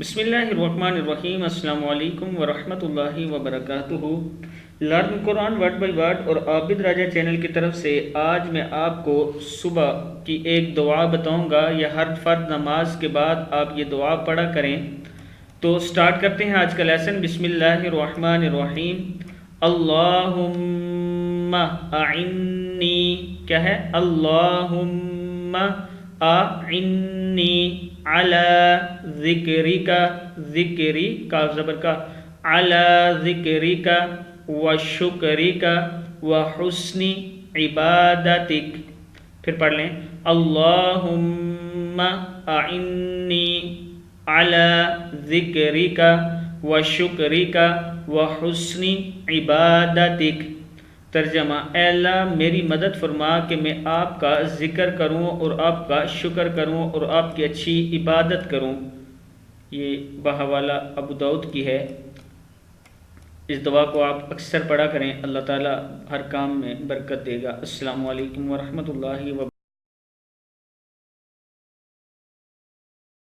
بسم اللہ الرحمن الرحیم۔ السلام علیکم ورحمۃ اللہ وبرکاتہ۔ Learn Quran word by word اور عابد راجہ چینل کی طرف سے آج میں آپ کو صبح کی ایک دعا بتاؤں گا، یا ہر فرض نماز کے بعد آپ یہ دعا پڑھا کریں۔ تو سٹارٹ کرتے ہیں آج کا لیسن۔ بسم اللہ الرحمن الرحیم۔ اللہم اعنی، کیا ہے؟ اللہم اعنی علی ذکرک، ذکری کا زبر کا، علی ذکرک و شکرک و حسن عبادتک۔ پھر پڑھ لیں، اللہم اعنی علی ذکرک و شکرک و حسن عبادتک۔ ترجمہ: اے اللہ میری مدد فرما کہ میں آپ کا ذکر کروں اور آپ کا شکر کروں اور آپ کی اچھی عبادت کروں۔ یہ بحوالہ ابو داؤد کی ہے۔ اس دعا کو آپ اکثر پڑھا کریں، اللہ تعالیٰ ہر کام میں برکت دے گا۔ السلام علیکم ورحمۃ اللہ وبرکاتہ۔